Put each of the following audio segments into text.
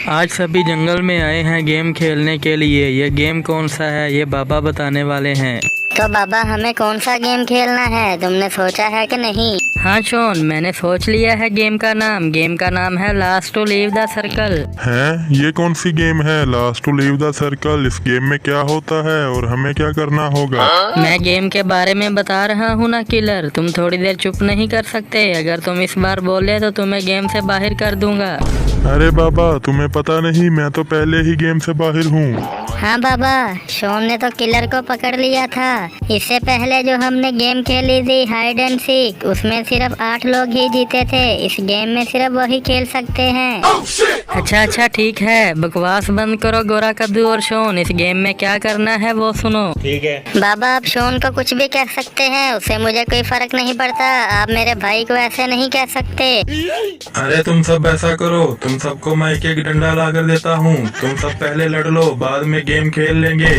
आज सभी जंगल में आए हैं गेम खेलने के लिए। ये गेम कौन सा है ये बाबा बताने वाले हैं। तो बाबा हमें कौन सा गेम खेलना है, तुमने सोचा है कि नहीं? हाँ शोन, मैंने सोच लिया है गेम का नाम है last to leave the circle. हैं? ये कौन सी गेम है last to leave the circle? इस गेम में क्या होता है और हमें क्या करना होगा? मैं गेम के बारे में बता रहा हूँ ना किलर, तुम थोड़ी देर चुप नहीं कर सकते? अगर तुम इस बार बोले तो तुम्हें गेम से बाहर कर दूंगा। अरे बाबा, तुम्हें पता नहीं, मैं तो पहले ही गेम से बाहर हूँ। हाँ बाबा, शोन ने तो किलर को पकड़ लिया था। इससे पहले जो हमने गेम खेली थी हाइड एंड सीक, उसमें सिर्फ 8 लोग ही जीते थे। इस गेम में सिर्फ वही खेल सकते हैं। अच्छा ठीक है, बकवास बंद करो गोरा कद्दू और शोन। इस गेम में क्या करना है वो सुनो। ठीक है बाबा, आप शोन को कुछ भी कह सकते हैं, उससे मुझे कोई फर्क नहीं पड़ता। आप मेरे भाई को ऐसे नहीं कह सकते। अरे तुम सब ऐसा करो, तुम सबको मैं एक एक डंडा ला कर देता हूँ। तुम सब पहले लड़ लो, बाद में गेम खेल लेंगे।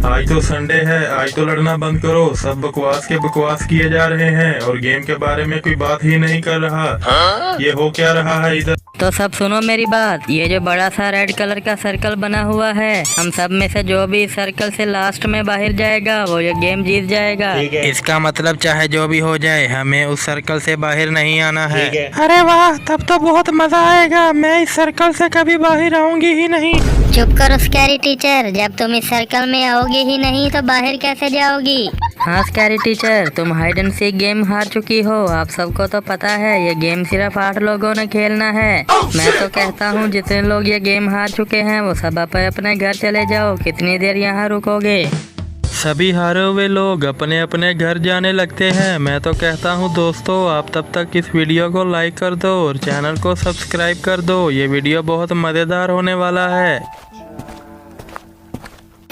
आज तो संडे है, आज तो लड़ना बंद करो। सब बकवास के बकवास किए जा रहे हैं और गेम के बारे में कोई बात ही नहीं कर रहा। ये हो क्या रहा है इधर? तो सब सुनो मेरी बात। ये जो बड़ा सा रेड कलर का सर्कल बना हुआ है, हम सब में से जो भी इस सर्कल से लास्ट में बाहर जाएगा वो ये गेम जीत जाएगा। ठीक है। इसका मतलब चाहे जो भी हो जाए, हमें उस सर्कल से बाहर नहीं आना है। ठीक है। अरे वाह, तब तो बहुत मजा आएगा। मैं इस सर्कल से कभी बाहर आऊंगी ही नहीं। चुप करो स्कैरी टीचर, जब तुम इस सर्कल में आओगी ही नहीं तो बाहर कैसे जाओगी? हाँ स्कैरी टीचर, तुम हाइड एंड सीक गेम हार चुकी हो। आप सबको तो पता है ये गेम सिर्फ 8 लोगों ने खेलना है। मैं तो कहता हूँ जितने लोग ये गेम हार चुके हैं वो सब अपने घर चले जाओ। कितनी देर यहाँ रुकोगे? सभी हारे हुए लोग अपने अपने घर जाने लगते हैं। मैं तो कहता हूँ दोस्तों, आप तब तक इस वीडियो को लाइक कर दो और चैनल को सब्सक्राइब कर दो। ये वीडियो बहुत मज़ेदार होने वाला है।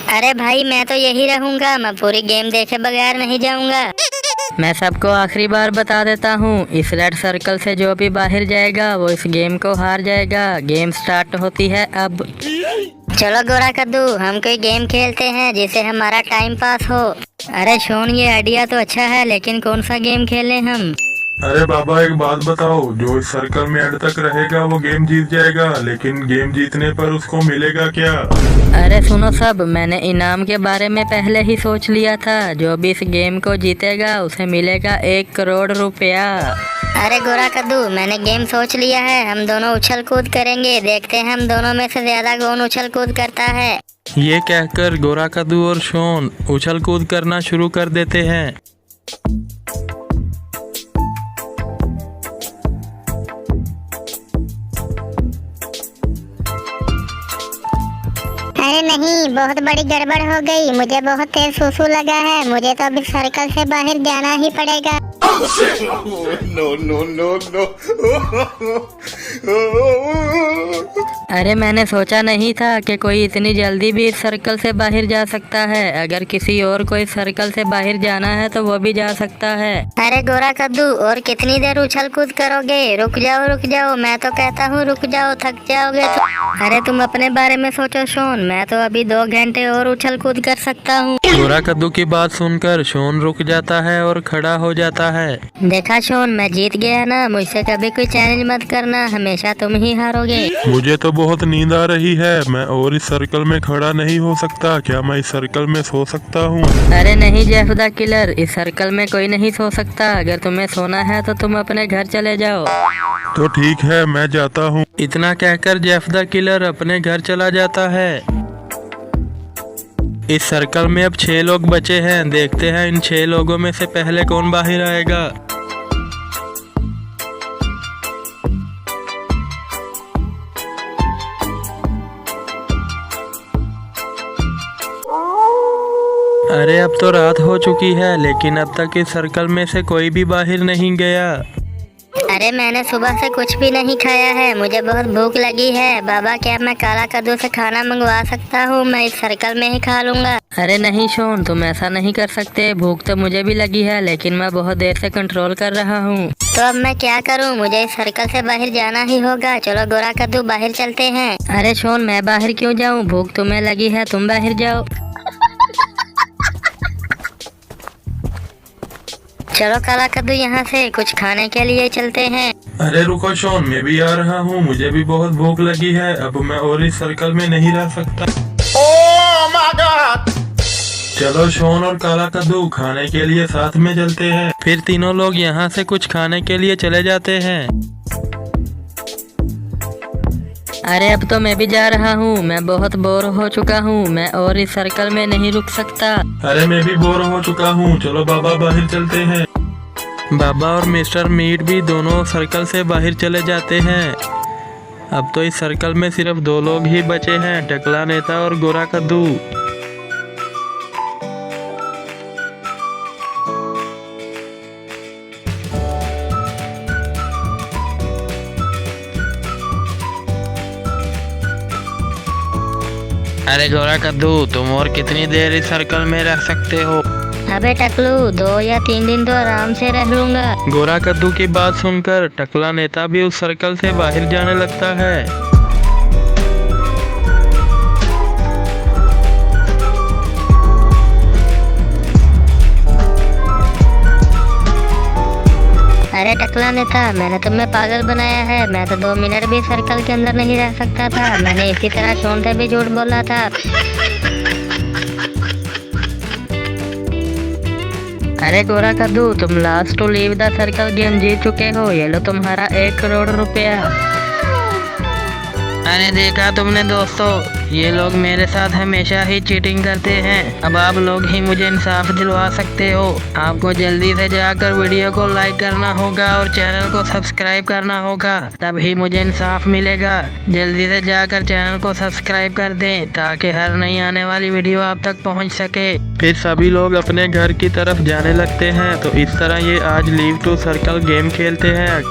अरे भाई, मैं तो यही रहूंगा, मैं पूरी गेम देखे बगैर नहीं जाऊंगा। मैं सबको आखिरी बार बता देता हूँ, इस रेड सर्कल से जो भी बाहर जाएगा वो इस गेम को हार जाएगा। गेम स्टार्ट होती है अब। चलो गोरा कद्दू, हम कोई गेम खेलते हैं जिससे हमारा टाइम पास हो। अरे शोन, ये आइडिया तो अच्छा है, लेकिन कौन सा गेम खेलें हम? अरे बाबा, एक बात बताओ, जो इस सर्कल में एंड तक रहेगा वो गेम जीत जाएगा, लेकिन गेम जीतने पर उसको मिलेगा क्या? अरे सुनो सब, मैंने इनाम के बारे में पहले ही सोच लिया था। जो भी इस गेम को जीतेगा उसे मिलेगा 1 करोड़ रुपया। अरे गोरा कद्दू, मैंने गेम सोच लिया है। हम दोनों उछल कूद करेंगे, देखते हैं हम दोनों में से ज्यादा कौन उछल कूद करता है। ये कहकर गोरा कद्दू और शोन उछल कूद करना शुरू कर देते हैं। अरे नहीं, बहुत बड़ी गड़बड़ हो गई। मुझे बहुत तेज सुसु लगा है। मुझे तो अभी सर्कल से बाहर जाना ही पड़ेगा। अरे मैंने सोचा नहीं था कि कोई इतनी जल्दी भी इस सर्कल से बाहर जा सकता है। अगर किसी और को इस सर्कल से बाहर जाना है तो वो भी जा सकता है। अरे गोरा कद्दू, और कितनी देर उछल कूद करोगे? रुक जाओ, मैं तो कहता हूँ रुक जाओ, थक जाओगे तो। अरे तुम अपने बारे में सोचो शोन, मैं तो अभी 2 घंटे और उछल कूद कर सकता हूँ। गोरा कद्दू की बात सुनकर शोन रुक जाता है और खड़ा हो जाता है। देखा शोन, मैं जीत गया ना। मुझसे कभी कोई चैलेंज मत करना, हमेशा तुम ही हारोगे। मुझे तो बहुत नींद आ रही है, मैं और इस सर्कल में खड़ा नहीं हो सकता। क्या मैं इस सर्कल में सो सकता हूँ? अरे नहीं जेफ द किलर, इस सर्कल में कोई नहीं सो सकता। अगर तुम्हें सोना है तो तुम अपने घर चले जाओ। तो ठीक है, मैं जाता हूँ। इतना कहकर जेफ द किलर अपने घर चला जाता है। इस सर्कल में अब 6 लोग बचे हैं। देखते हैं इन 6 लोगों में से पहले कौन बाहर आएगा। अरे अब तो रात हो चुकी है, लेकिन अब तक इस सर्कल में से कोई भी बाहर नहीं गया। अरे मैंने सुबह से कुछ भी नहीं खाया है, मुझे बहुत भूख लगी है। बाबा, क्या मैं काला कद्दू से खाना मंगवा सकता हूँ? मैं इस सर्कल में ही खा लूंगा। अरे नहीं शोन, तुम ऐसा नहीं कर सकते। भूख तो मुझे भी लगी है, लेकिन मैं बहुत देर से कंट्रोल कर रहा हूँ। तो अब मैं क्या करूँ? मुझे इस सर्कल से बाहर जाना ही होगा। चलो गोरा कद्दू, बाहर चलते हैं। अरे शोन, मैं बाहर क्यों जाऊँ? भूख तुम्हें लगी है, तुम बाहर जाओ। चलो काला कद्दू यहाँ से कुछ खाने के लिए चलते हैं। अरे रुको शॉन, मैं भी आ रहा हूँ, मुझे भी बहुत भूख लगी है। अब मैं और इस सर्कल में नहीं रह सकता। चलो शॉन और काला कद्दू खाने के लिए साथ में चलते हैं। फिर तीनों लोग यहाँ से कुछ खाने के लिए चले जाते हैं। अरे अब तो मैं भी जा रहा हूँ, मैं बहुत बोर हो चुका हूँ, मैं और इस सर्कल में नहीं रुक सकता। अरे मैं भी बोर हो चुका हूँ, चलो बाबा बाहर चलते हैं। बाबा और मिस्टर मीट भी दोनों सर्कल से बाहर चले जाते हैं। अब तो इस सर्कल में सिर्फ 2 लोग ही बचे हैं, टकला नेता और गोरा कद्दू। अरे गोरा कद्दू, तुम और कितनी देर इस सर्कल में रह सकते हो? अबे टकलू, 2 या 3 दिन तो आराम से रह लूंगा। गोरा कद्दू की बात सुनकर टकला नेता भी उस सर्कल से बाहर जाने लगता है। अरे टकला नेता, मैंने तुम्हें पागल बनाया है। मैं तो 2 मिनट भी सर्कल के अंदर नहीं रह सकता था। मैंने इसी तरह शॉन से भी झूठ बोला था। अरे गोरा कद्दू, तुम last to leave the circle game जीत चुके हो। ये लो तुम्हारा 1 करोड़ रुपया। अरे देखा तुमने दोस्तों, ये लोग मेरे साथ हमेशा ही चीटिंग करते हैं। अब आप लोग ही मुझे इंसाफ दिलवा सकते हो। आपको जल्दी से जाकर वीडियो को लाइक करना होगा और चैनल को सब्सक्राइब करना होगा, तभी मुझे इंसाफ मिलेगा। जल्दी से जाकर चैनल को सब्सक्राइब कर दें ताकि हर नई आने वाली वीडियो आप तक पहुंच सके। फिर सभी लोग अपने घर की तरफ जाने लगते हैं। तो इस तरह ये आज लीव टू सर्कल गेम खेलते हैं।